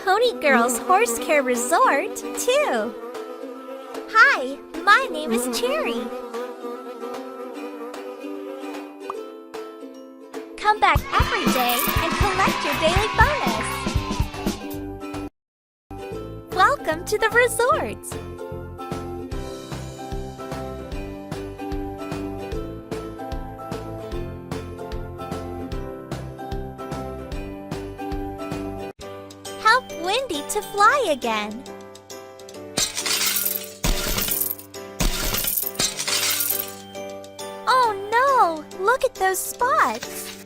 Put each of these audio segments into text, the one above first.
Pony Girl's Horse Care Resort, too. Hi, my name is Cherry. Come back every day and collect your daily bonus. Welcome to the resort. Help Wendy to fly again. Oh no! Look at those spots!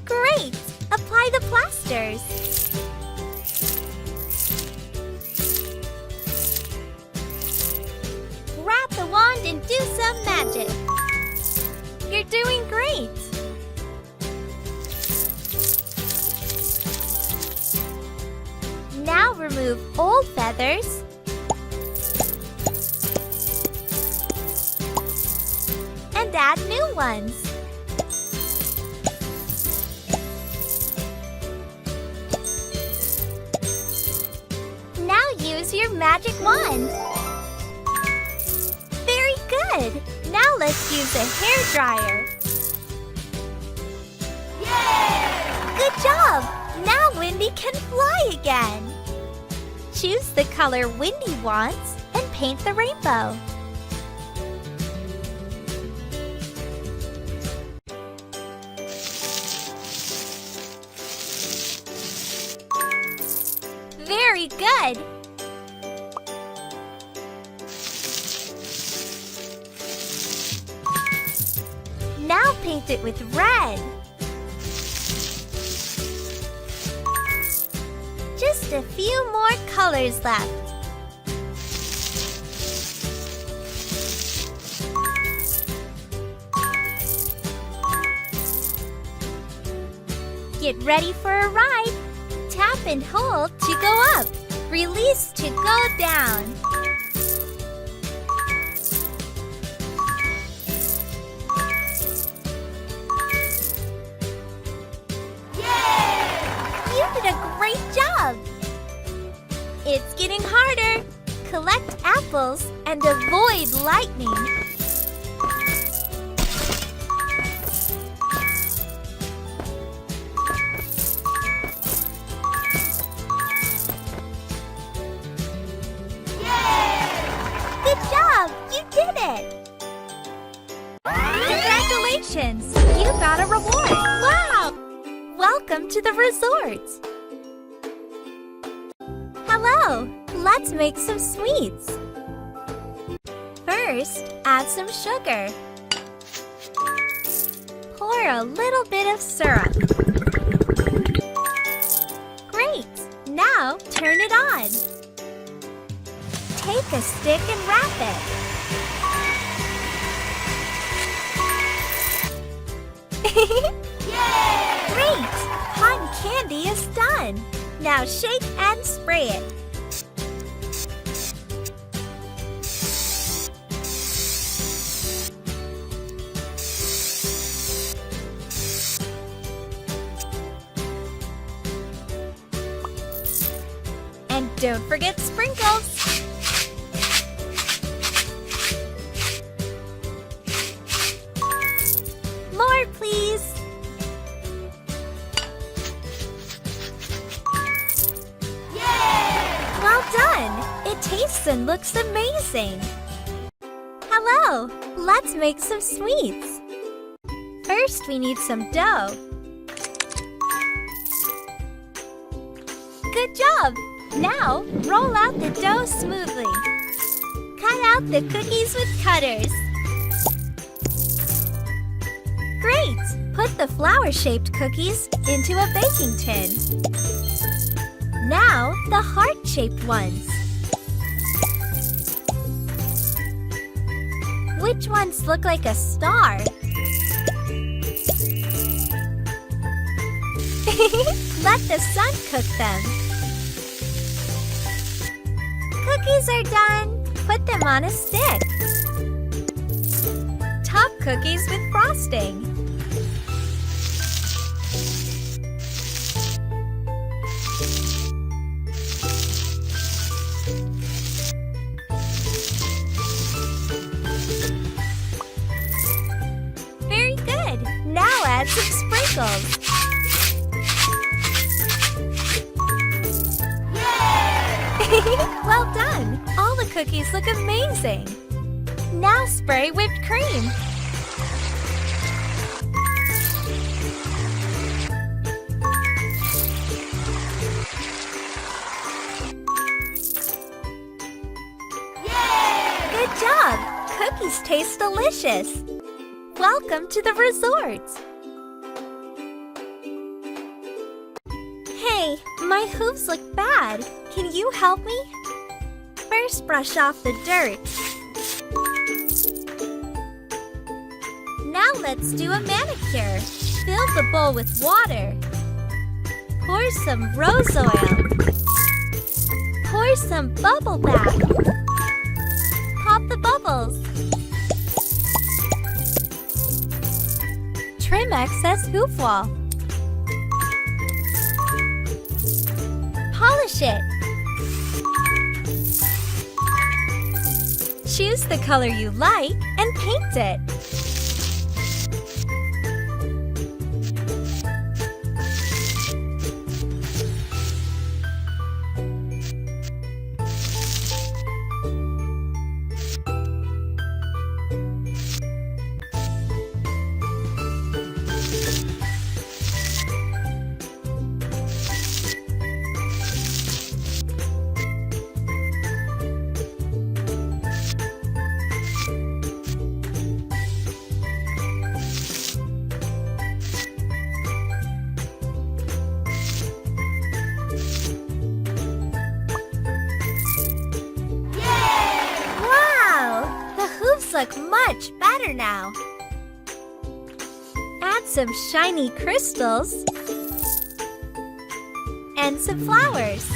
Great! Apply the plasters. Grab the wand and do some magic. You're doing great! Now remove old feathers and add new ones. Now use your magic wand. Very good! Now let's use a hair dryer. Yay! Good job! Now Wendy can fly again. Choose the color Wendy wants and paint the rainbow. Very good! Now paint it with red. Just a few more colors left. Get ready for a ride. Tap and hold to go up. Release to go down. Yay! You did a great job! It's getting harder. Collect apples and avoid lightning. Good job! You did it! Congratulations! You got a reward! Wow! Welcome to the resort! Hello! Let's make some sweets! First, add some sugar. Pour a little bit of syrup. Great! Now turn it on. Take a stick and wrap it. Yay! Great! Cotton candy is done. Now shake and spray it. And don't forget sprinkles. More, please. Yay! Well done! It tastes and looks amazing. Hello! Let's make some sweets. First, we need some dough. Good job! Now, roll out the dough smoothly. Cut out the cookies with cutters. Great! Put the flower-shaped cookies into a baking tin. Now, the heart-shaped ones. Which ones look like a star? Let the sun cook them. Cookies are done. Put them on a stick. Top cookies with frosting. some sprinkles. Well done! All the cookies look amazing! Now spray whipped cream. Good job! Cookies taste delicious! Welcome to the resort! Hey, my hooves look bad. Can you help me? First, brush off the dirt. Now let's do a manicure. Fill the bowl with water. Pour some rose oil. Pour some bubble bath. Pop the bubbles. Trim excess hoof wall. Polish it. Choose the color you like and paint it. Look much better now. Add some shiny crystals and some flowers.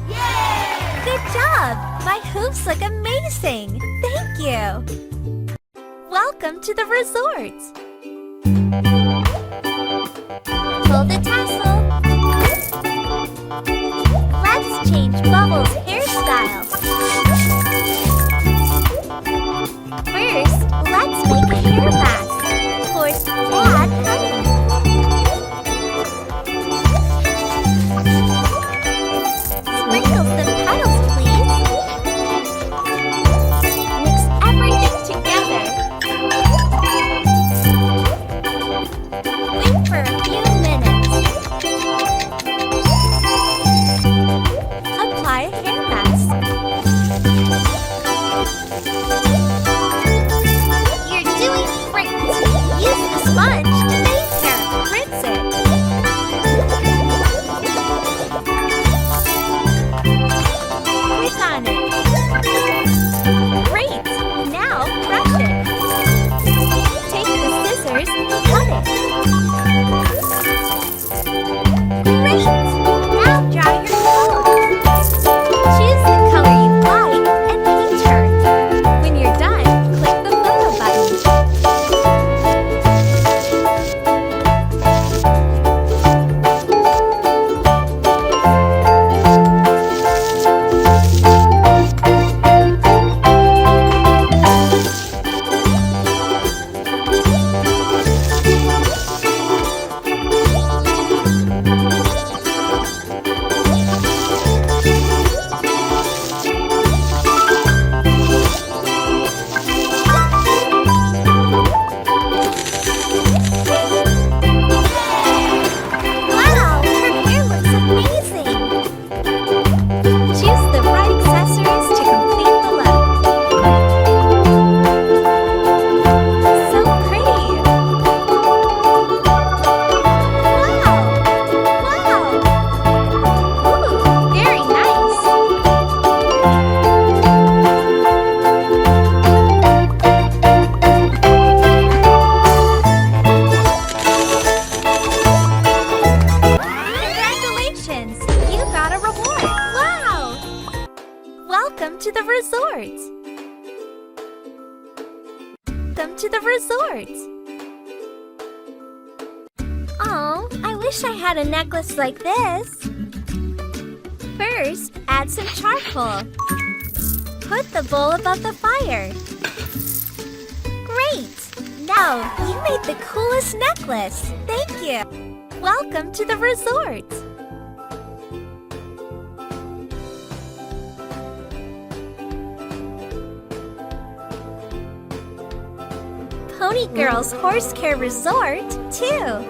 Yay! Good job! My hooves look amazing. Thank you. Welcome to the resort. Pull the tassel. Let's change Bubbles' hairstyle. First, let's make a hair mask. Add honey. Sprinkle some petals, please. Mix everything together. Wait for a few minutes. Apply a hair mask. Sponge to make hair. Rinse it. Quick on it. Great! Now brush it. Take the scissors and cut it. Great! Now dry your clothes. Choose the color you like and paint her. When you're done, click the photo button. Welcome to the resort! Welcome to the resort! Oh, I wish I had a necklace like this. First, add some charcoal. Put the bowl above the fire. Great! Now, you made the coolest necklace. Thank you. Welcome to the resort. Pony Girls Horse Care Resort, too.